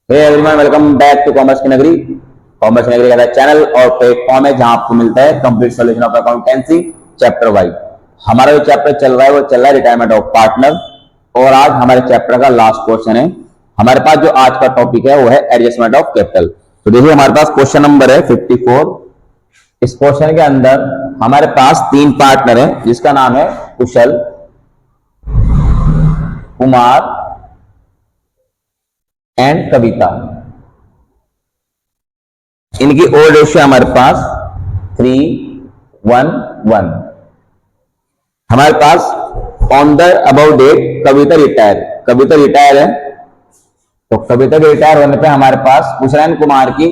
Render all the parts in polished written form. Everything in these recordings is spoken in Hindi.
Hey everyone, welcome back to commerce की नगरी। कॉमर्स की नगरी का चैनल और प्लेटफॉर्म है जहां आपको मिलता है complete solution of accountancy chapter wise. हमारा जो चैप्टर चल रहा है वो चल रहा है रिटायरमेंट ऑफ पार्टनर, और आज हमारे चैप्टर का लास्ट क्वेश्चन है। हमारे पास जो आज का टॉपिक है वो है एडजस्टमेंट ऑफ कैपिटल। तो देखिए हमारे पास क्वेश्चन नंबर है 54। इस क्वेश्चन के अंदर हमारे पास तीन पार्टनर है जिसका नाम है कुशल, कुमार एंड कविता। इनकी ओल्ड रेशियो हमारे पास 3:1:1। हमारे पास on the about date Kavita retire है। तो कविता के रिटायर होने पे हमारे पास कुशल एंड कुमार की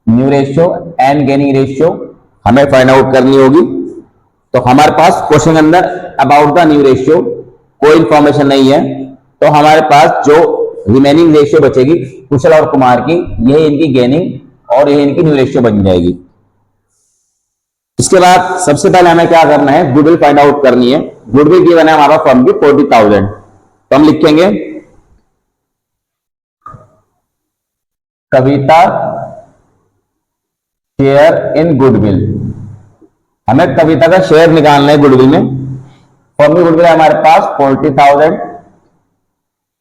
new ratio and gaining ratio हमें फाइंड आउट करनी होगी। तो हमारे पास क्वेश्चन के अंदर अबाउट द न्यू रेशियो कोई इंफॉर्मेशन नहीं है, तो हमारे पास जो रिमेनिंग रेशियो बचेगी कुशल और कुमार की, यही इनकी गेनिंग और यही इनकी न्यू रेशियो बन जाएगी। इसके बाद सबसे पहले हमें क्या करना है, गुडविल फाइंड आउट करनी है। गुडविल गिवन है हमारा फर्म की 40,000। तो हम लिखेंगे कविता शेयर इन गुडविल। हमें कविता का शेयर निकालना है गुडविल में। फर्म की गुडविल है हमारे पास 40,000।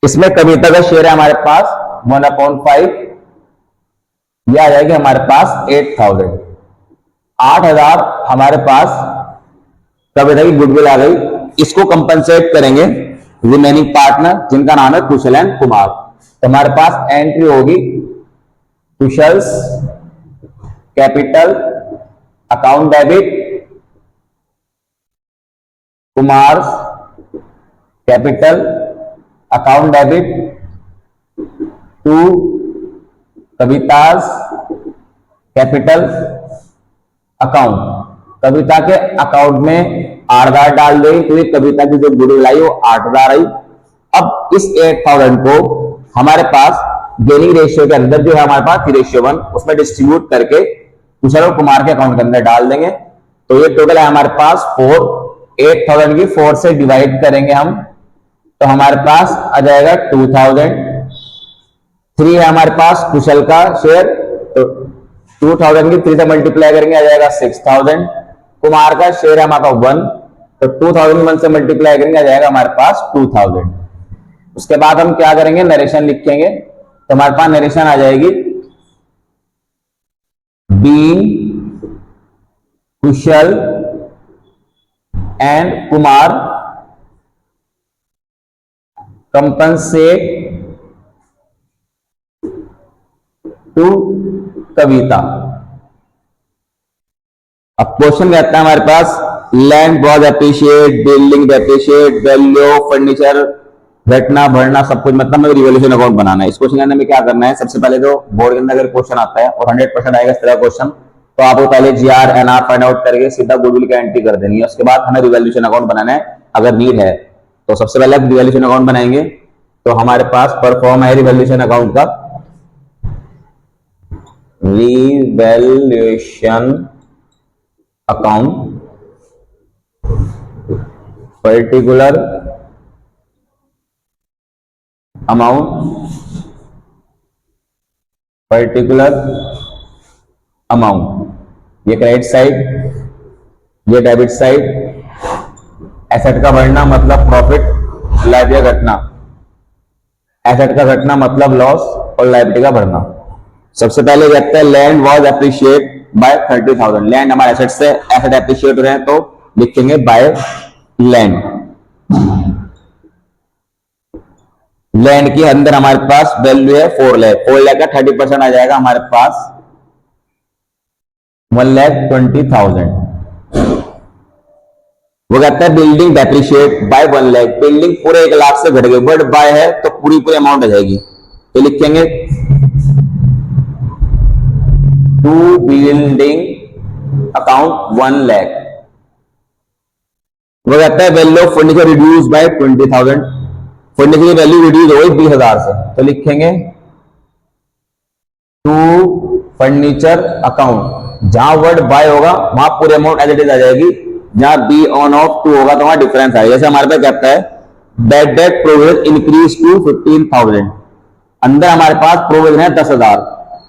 इसमें कविता का शेयर है हमारे पास 1/5, यह आ जाएगी हमारे पास 8,000। 8,000 हमारे पास कविता की गुडविल आ गई। इसको कंपनसेट करेंगे रिमेनिंग पार्टनर जिनका नाम है कुशल एंड कुमार। तो हमारे पास एंट्री होगी Kushal's capital account debit, Kumar's capital account debit to Kavita's capital account. Kavita के अकाउंट में 8,000 डाल देंगे क्योंकि कविता की जो गुडविल आई वो 8,000 आई। अब इस 8,000 को हमारे पास गेनिंग रेशियो के अंदर जो है हमारे पास 3:1 उसमें डिस्ट्रीब्यूट करके कुशल और कुमार के अकाउंट के अंदर डाल देंगे। तो ये टोटल है हमारे पास 4। 8,000 की 4 से डिवाइड करेंगे हम, तो हमारे पास आ जाएगा 2,000। 3 है हमारे पास कुशल का शेयर, तो 2,000 की 3 से मल्टीप्लाई करेंगे आ जाएगा 6,000। कुमार का शेयर है हमारा 1, तो 2,000 1 से मल्टीप्लाई करेंगे आ जाएगा हमारे पास 2,000। उसके बाद हम क्या करेंगे, नरेशन लिखेंगे। तो हमारे पास नरेशन आ जाएगी being Kushal and Kumar compensate to Kavita. अब क्वेश्चन कहता है हमारे पास land was appreciate, building depreciate, value furniture घटना बढ़ना सब कुछ, मतलब हमें रिवॉल्यूशन अकाउंट बनाना है। इस क्वेश्चन के अंदर में क्या करना है, सबसे पहले तो बोर्ड के अंदर अगर क्वेश्चन आता है और 100% आएगा इस तरह क्वेश्चन, तो आपको पहले जीआर एनआर फाइंड आउट करके सीधा गुडविल की एंट्री कर देनी है। उसके बाद हमें रिवॉल्यूशन अकाउंट बनाना है अगर नीड है। तो सबसे पहले आप रिवॉल्यूशन अकाउंट बनाएंगे। तो हमारे पास परफॉर्म है रिवॉल्यूशन अकाउंट का, रिवॉल्यूशन अकाउंट पर्टिकुलर अमाउंट ये क्रेडिट साइड, ये डेबिट साइड। एसेट का बढ़ना मतलब प्रॉफिट, लायबिलिटी का घटना, एसेट का घटना मतलब लॉस और लायबिलिटी का बढ़ना। सबसे पहले कहते हैं land was appreciate by 30,000। Land हमारे एसेट से एसेट एप्रिशिएट हो रहे हैं तो लिखेंगे बाय लैंड। लैंड के अंदर हमारे पास वैल्यू है 4 लाख। 4 लाख का 30% आ जाएगा हमारे पास 1,20,000। वो कहता है building depreciate by 1 lakh. Building पूरे 1 लाख से घट गई, बट बाय है तो पूरी अमाउंट आ जाएगी। तो लिखेंगे टू बिल्डिंग अकाउंट 1 लाख। वो कहता है value of furniture reduce by 20,000। Furniture की वैल्यू रिड्यूस हो गई 20,000 से, तो लिखेंगे टू फर्नीचर अकाउंट। जहां वर्ड बाय होगा वहां पूरे अमाउंट एज इट इज आ जाएगी, जहां बी ऑन ऑफ टू होगा तो वहां डिफरेंस आएगा। जैसे हमारे पास कहता है bad debt provision increase to 15,000। अंदर हमारे पास प्रोविजन है 10,000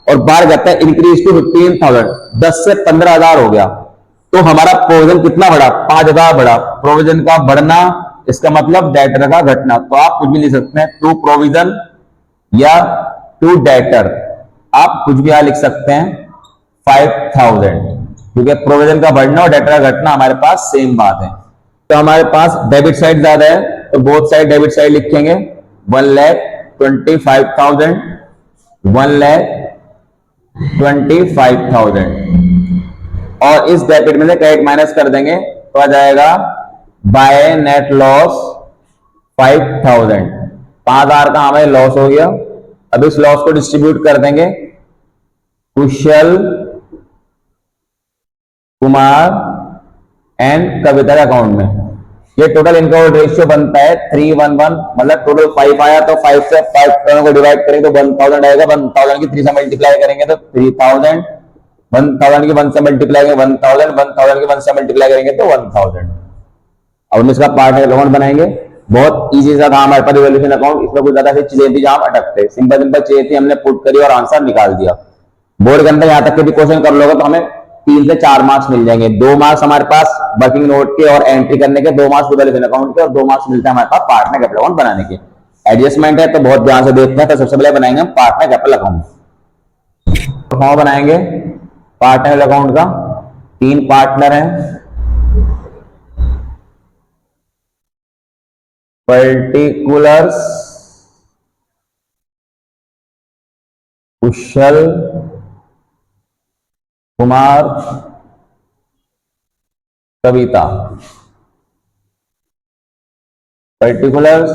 और बाहर जाता है इंक्रीज टू 15,000, 10 से 15,000 हो गया। तो हमारा प्रोविजन कितना बढ़ा? 5,000 बढ़ा। प्रोविजन का बढ़ना इसका मतलब डेटर का घटना। तो आप कुछ भी लिख सकते हैं, टू प्रोविजन या टू डेटर, आप कुछ भी यहां लिख सकते हैं 5,000, क्योंकि प्रोविजन का बढ़ना और डेटर का घटना हमारे पास सेम बात है। तो हमारे पास डेबिट साइड ज्यादा है तो बोथ साइड डेबिट साइड लिखेंगे 1,25,000, 1,25,000 और इस डेबिट में से क्रेडिट माइनस कर देंगे तो आ जाएगा बाय नेट लॉस 5,000। 5,000 का हमें लॉस हो गया। अब इस लॉस को डिस्ट्रीब्यूट कर देंगे कुशल कुमार एंड कविता के अकाउंट में। ये टोटल इनका रेशियो बनता है 311, मतलब टोटल 5 आया तो 5 से 5 को डिवाइड करेंगे तो 1,000 आएगा। 1,000 की 3 से मल्टीप्लाई करेंगे तो 3,000, 1,000 की 1 से मल्टीप्लाई करेंगे 1,000, 1,000 की 1 से मल्टीप्लाई करेंगे तो 1,000। अब हम इसका पार्टनर अकाउंट बनाएंगे। बहुत इजी सा था हमारे पास रिवॉल्यूशन अकाउंट, इसमें कुछ ज्यादा चीजें थी जहां अटकते, सिंपल सिंपल चीजें थी, हमने पुट करी और आंसर निकाल दिया। बोर्ड के अंदर यहां तक के भी क्वेश्चन कर लोगे तो हमें 3 से 4 मार्क्स मिल जाएंगे। 2 मार्क्स हमारे पास वर्किंग नोट के और एंट्री करने के, 2 मार्क्स रिवॉल्यूशन अकाउंट के और 2 मार्क्स मिलते हैं हमारे पास पार्टनर कैपिटल अकाउंट बनाने के। एडजस्टमेंट है तो बहुत ध्यान से देखते हैं। तो सबसे पहले बनाएंगे हम पार्टनर कैपिटल अकाउंट। तो बनाएंगे पार्टनर अकाउंट का, 3 पार्टनर हैं, पर्टिकुलर्स कुशल कुमार कविता। पर्टिकुलर्स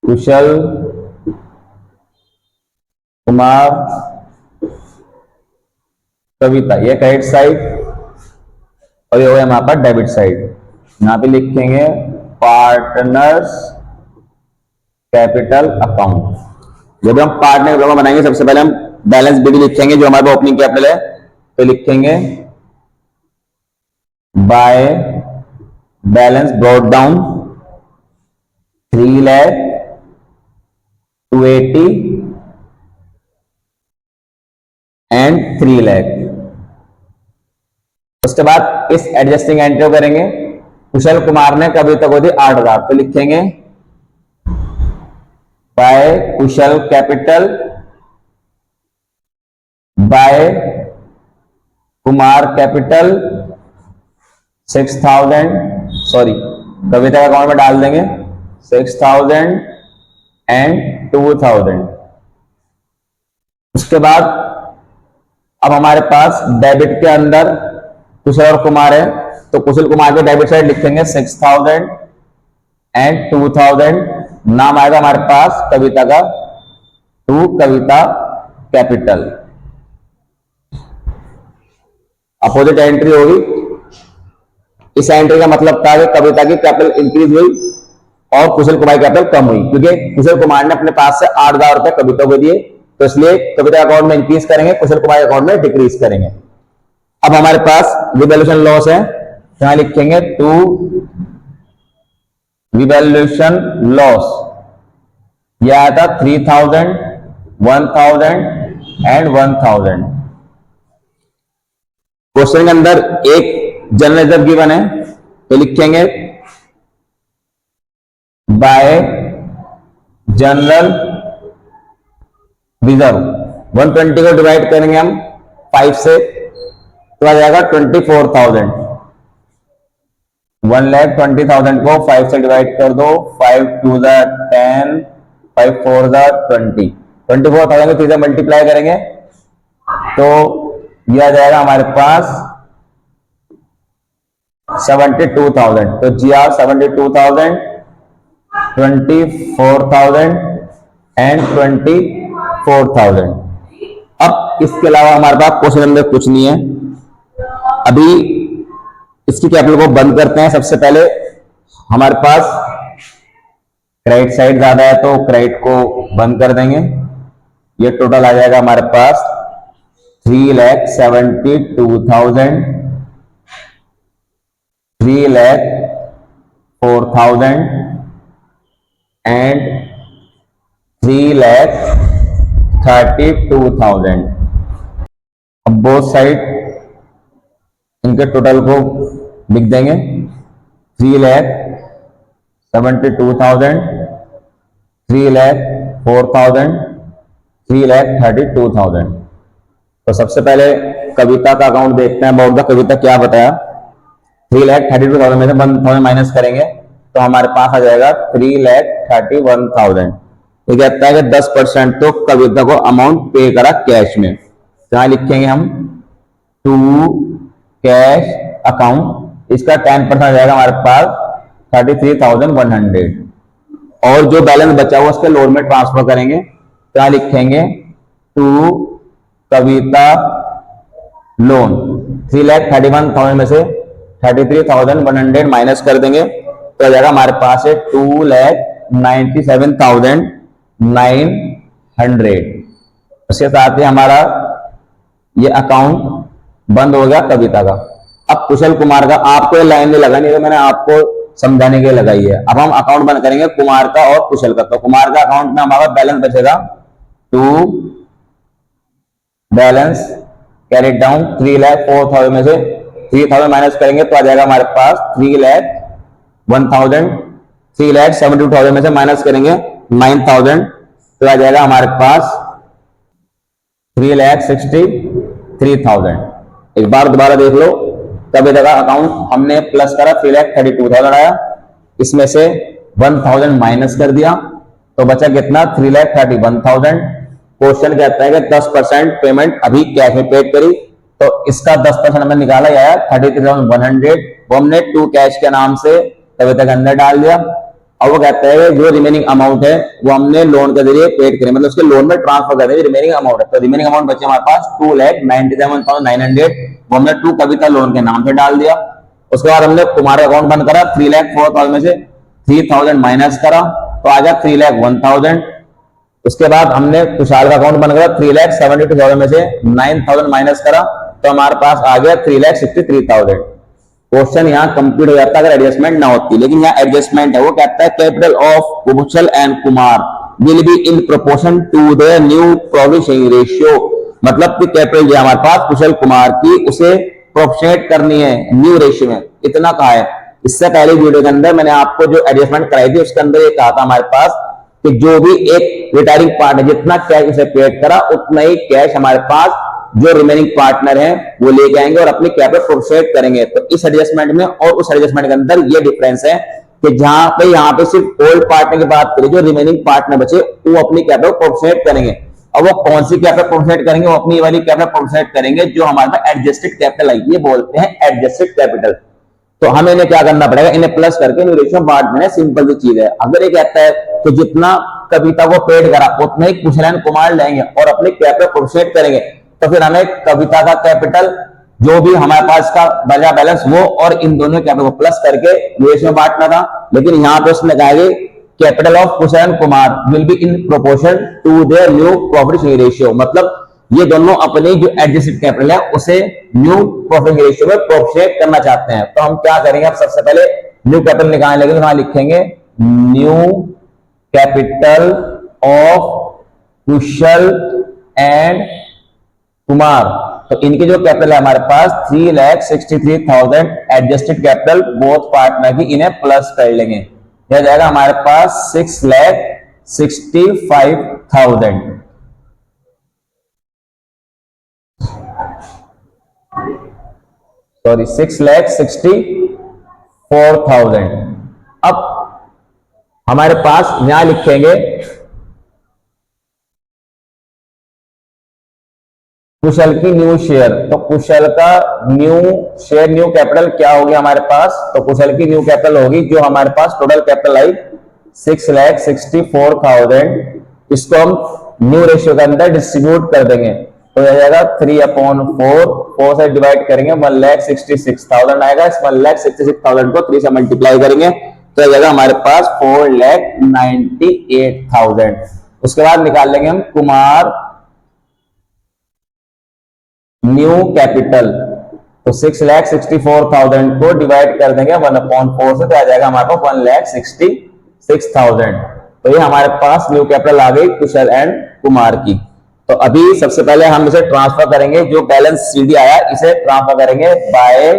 कुशल कुमार कविता, ये क्रेडिट साइड और ये हो गया हमारे पास डेबिट साइड। यहां पे लिखेंगे पार्टनर्स कैपिटल अकाउंट। जब हम पार्टनर अकाउंट बनाएंगे सबसे पहले हम बैलेंस बीडी लिखेंगे, जो हमारे ओपनिंग कैपिटल है, तो लिखेंगे by balance brought down 3,00,280 and 3,00,000। उसके बाद इस एडजस्टिंग एंट्री करेंगे। कुशल कुमार ने कविता को दी 8,000, तो लिखेंगे by Kushal capital by Kumar capital 6,000, sorry Kavita के अकाउंट में डाल देंगे 6,000 एंड 2,000। उसके बाद अब हमारे पास डेबिट के अंदर कुशल और कुमार है, तो कुशल कुमार के डेबिट साइड लिखेंगे 6,000 एंड 2,000। नाम आएगा हमारे पास कविता का, to Kavita capital. Opposite entry होगी। इस एंट्री का मतलब था कि कविता की कैपिटल इंक्रीज हुई और कुशल कुमार की कैपिटल कम हुई, क्योंकि कुशल कुमार ने अपने पास से 8,000 रुपए कविता को दिए, तो इसलिए कविता अकाउंट में इंक्रीज करेंगे, कुशल कुमार के अकाउंट में डिक्रीज करेंगे। अब हमारे पास रिवॉल्यूशन लॉस है, यहां लिखेंगे टू रिवॉल्यूशन लॉस। यह आया था 3,000, 1,000 एंड 1,000। क्वेश्चन के अंदर एक जनरल रिजर्व गिवन है, तो लिखेंगे बाय जनरल रिजर्व। 120 को डिवाइड करेंगे हम 5 से तो आ जाएगा 24,000। 1,20,000 को 5 से डिवाइड कर दो, 5 2 10, 5 4 20। 24,000 को 3 से मल्टीप्लाई करेंगे तो यह आ जाएगा हमारे पास 72,000। तो GR 72,000, 24,000 एंड 24,000। अब इसके अलावा हमारे पास क्वेश्चन नंबर कुछ नहीं है। अभी इसकी कैपिटल को बंद करते हैं। सबसे पहले हमारे पास क्रेडिट साइड ज्यादा है तो क्रेडिट को बंद कर देंगे। ये टोटल आ जाएगा हमारे पास 3,72,000, 3,04,000 एंड 3,32,000। अब बोथ साइड इनके टोटल को लिख देंगे 3,72,000, 3,04,000, 3,32,000। तो सबसे पहले कविता का अकाउंट देखते हैं। अबाउट द कविता क्या बताया, 3,32,000 में से 1,000 माइनस करेंगे तो हमारे पास आ जाएगा 3,31,000। ये कहता है कि 10% तो कविता को अमाउंट पे करा कैश में। तो यहां लिखेंगे हम टू कैश अकाउंट, इसका 10% आ जाएगा हमारे पास 33,100। और जो बैलेंस बचा हुआ उसके लोन में ट्रांसफर करेंगे। तो यहां लिखेंगे टू कविता लोन, 3,31,000 में से 33,100 माइनस कर देंगे तो आ जाएगा हमारे पास है 2,97,900। उसके साथ ही हमारा ये अकाउंट बंद हो गया कविता का। अब कुशल कुमार का आपको लाइन में लगा नहीं, तो मैंने आपको समझाने के लिए लगाई है। अब हम अकाउंट बंद करेंगे कुमार का और कुशल का। तो कुमार का अकाउंट में हमारा बैलेंस बचेगा टू बैलेंस कैरिड डाउन 3,04,000 में से 3,000 माइनस करेंगे तो आ जाएगा हमारे पास 3,01,000। 3,72,000 में से माइनस करेंगे 9,000 तो आ जाएगा हमारे पास 3,63,000। एक बार दोबारा देख लो, तभी तक अकाउंट हमने प्लस करा 3,32,000 आया, इसमें से 1,000 माइनस कर दिया तो बचा कितना 3,31,000। क्वेश्चन कहता है कि 10% पेमेंट अभी कैश में पेड करी, तो इसका 10% हमने निकाला आया 33,100, वो हमने टू कैश के नाम से कविता के अंदर डाल दिया। और वो कहता है जो रिमेनिंग अमाउंट है वो हमने लोन के जरिए पेड करें, मतलब उसके लोन में ट्रांसफर कर देंगे रिमेनिंग अमाउंट है। तो रिमेनिंग अमाउंट बचे हमारे पास 2,97,900, वो हमने टू कविता लोन के नाम से डाल दिया। उसके बाद हमने कुमार अकाउंट बंद करा, 3,04,000 में से 3,000 माइनस करा तो आ गया 3,01,000। उसके बाद हमने कुशाल का अकाउंट बंद करा, 3,72,000 में से 9,000 माइनस करा तो हमारे पास आ गया 3,63,000। क्वेश्चन यहाँ कंप्लीट हो जाता अगर एडजस्टमेंट ना होती, लेकिन यहाँ एडजस्टमेंट है। वो कहता है capital of Kushal and Kumar will be in proportion to the new profit sharing ratio. मतलब कि कैपिटल जो हमारे पास कुशल कुमार की उसे प्रोपोर्शनेट करनी है न्यू रेशियो में, इतना कहा है। इससे पहले वीडियो के अंदर मैंने आपको जो एडजस्टमेंट कराई थी उसके अंदर ये कहा था हमारे पास कि जो भी एक रिटायरिंग पार्ट है जितना कैश उसे पेड करा उतना ही कैश हमारे पास जो रिमेनिंग पार्टनर है वो लेके आएंगे और अपनी कैपिटल प्रोपोर्शनेट करेंगे। तो इस एडजस्टमेंट में और उस एडजस्टमेंट के अंदर ये डिफरेंस है कि जहां पे यहाँ पे सिर्फ ओल्ड पार्टनर की बात करें, जो रिमेनिंग पार्टनर बचे वो अपनी कैपिटल प्रोपोर्शनेट करेंगे। और वो कौन सी कैपिटल प्रोपोर्शनेट करेंगे, वो अपनी वाली कैपिटल प्रोपोर्शनेट करेंगे जो हमारे पास एडजस्टेड कैपिटल आई, ये बोलते हैं एडजस्टेड कैपिटल। तो हमें इन्हें क्या करना पड़ेगा, इन्हें प्लस करके रेशियो में बांट देना, सिंपल सी चीज है। अगर ये कहता है तो जितना कविता को पेड करा उतना ही कुशल कुमार लेंगे और अपनी कैपिटल प्रोपोर्शनेट करेंगे, तो फिर हमें कविता का कैपिटल जो भी हमारे पास का बचा बैलेंस वो और इन दोनों कैपिटल को प्लस करके रेशियो में बांटना था। लेकिन यहाँ पे उसने कहा कि capital of Kushal Kumar will be in proportion to their new profit sharing ratio, मतलब ये दोनों अपनी जो एडजस्टेड कैपिटल है उसे न्यू प्रॉफिट रेशियो में प्रोपोर्शनेट करना चाहते हैं। तो हम क्या करेंगे, अब सबसे पहले न्यू कैपिटल निकालने लगे, वहां लिखेंगे new capital of Kushal and Kumar. तो इनकी जो कैपिटल है हमारे पास 3,63,000 एडजस्टेड कैपिटल बोथ पार्टनर की, इन्हें प्लस कर लेंगे, यह जाएगा हमारे पास 6,65,000। सॉरी 6,64,000। अब हमारे पास यहां लिखेंगे कुशल की न्यू शेयर। तो कुशल का न्यू शेयर न्यू कैपिटल क्या होगी हमारे पास, तो कुशल की न्यू कैपिटल होगी जो हमारे पास टोटल कैपिटल आई 6,64,000। इसको हम न्यू रेशियो के अंदर डिस्ट्रीब्यूट कर देंगे तो यह जाएगा 3/4, 4 से डिवाइड करेंगे 1,66,000 आएगा। इस 1,66,000 को 3 से मल्टीप्लाई करेंगे तो यह जाएगा हमारे पास 4,98,000। उसके बाद निकाल लेंगे हम कुमार न्यू कैपिटल, तो 6,64,000 को डिवाइड कर देंगे 1/4 से तो आ जाएगा हमारे पास 1,66,000। तो ये हमारे पास न्यू कैपिटल आ गई कुशल एंड कुमार की। तो अभी सबसे पहले हम इसे ट्रांसफर करेंगे, जो बैलेंस सीडी आया इसे ट्रांसफर करेंगे by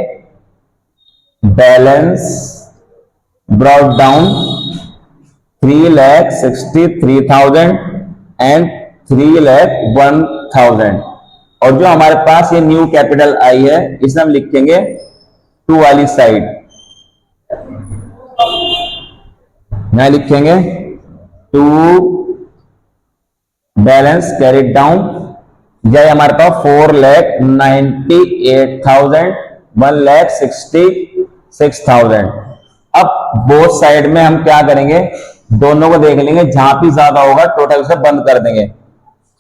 balance brought down 3,63,000 and 3,01,000। और जो हमारे पास ये न्यू कैपिटल आई है इसे हम लिखेंगे टू वाली साइड, यहां लिखेंगे टू बैलेंस कैरिड डाउन, यह हमारे पास 4,98,000 1,66,000। अब बोथ साइड में हम क्या करेंगे, दोनों को देख लेंगे, जहां भी ज्यादा होगा टोटल से बंद कर देंगे।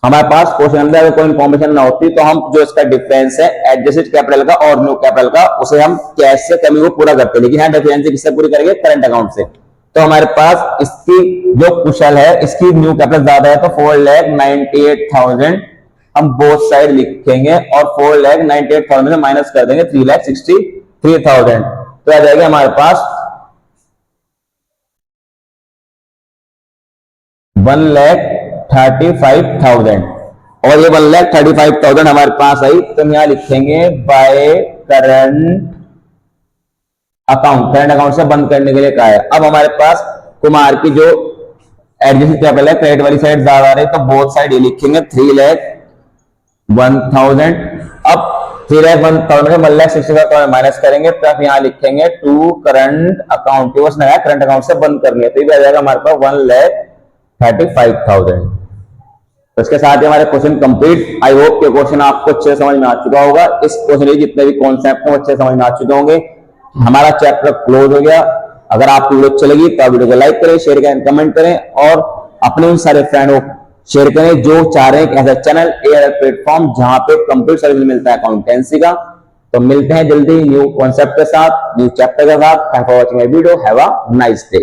हमारे पास क्वेश्चन अंदर अगर कोई इंफॉर्मेशन ना होती तो हम जो इसका डिफरेंस है एडजस्टेड कैपिटल का और न्यू कैपिटल का, उसे हम कैश से कमी को पूरा करते, लेकिन यहाँ डिफरेंस किससे पूरी करेंगे, करंट अकाउंट से। तो हमारे पास इसकी जो कुशल है इसकी न्यू कैपिटल ज्यादा है, तो 4,98,000 हम बोथ साइड लिखेंगे और 4,98,000 में माइनस कर देंगे 3,63,000, तो आ जाएगा हमारे पास 1,35,000। और ये 1,35,000 हमारे पास आई, तो हम यहां लिखेंगे बाय करंट अकाउंट से बंद करने के लिए कहा है। अब हमारे पास कुमार की जो एडजस्टेड कैपिटल है क्रेडिट वाली साइड ज्यादा आ रही है, तो बोथ साइड ये लिखेंगे 3,01,000। अब 3,01,000 में 1,60,000 माइनस करेंगे, तो आप यहाँ लिखेंगे to current account, current account से बंद करनी है, तो ये आ जाएगा हमारे पास 1,35,000। तो इसके साथ ही हमारे क्वेश्चन कंप्लीट। आई होप कि क्वेश्चन आपको अच्छे से समझ में आ चुका होगा। इस क्वेश्चन के जितने भी कॉन्सेप्ट हैं अच्छे समझ में आ चुके होंगे। हमारा चैप्टर क्लोज हो गया। अगर आपको वीडियो अच्छी लगी तो आप वीडियो को लाइक करें, शेयर करें, कमेंट करें और अपने उन सारे फ्रेंड को शेयर करें जो चाह रहे हैं कि ऐसा चैनल एआई प्लेटफॉर्म जहां पे कंप्यूटर सर्विस मिलता है अकाउंटेंसी का। तो मिलते हैं जल्दी न्यू कॉन्सेप्ट के साथ, न्यू चैप्टर के साथ। Thank for watching my video, have a nice day.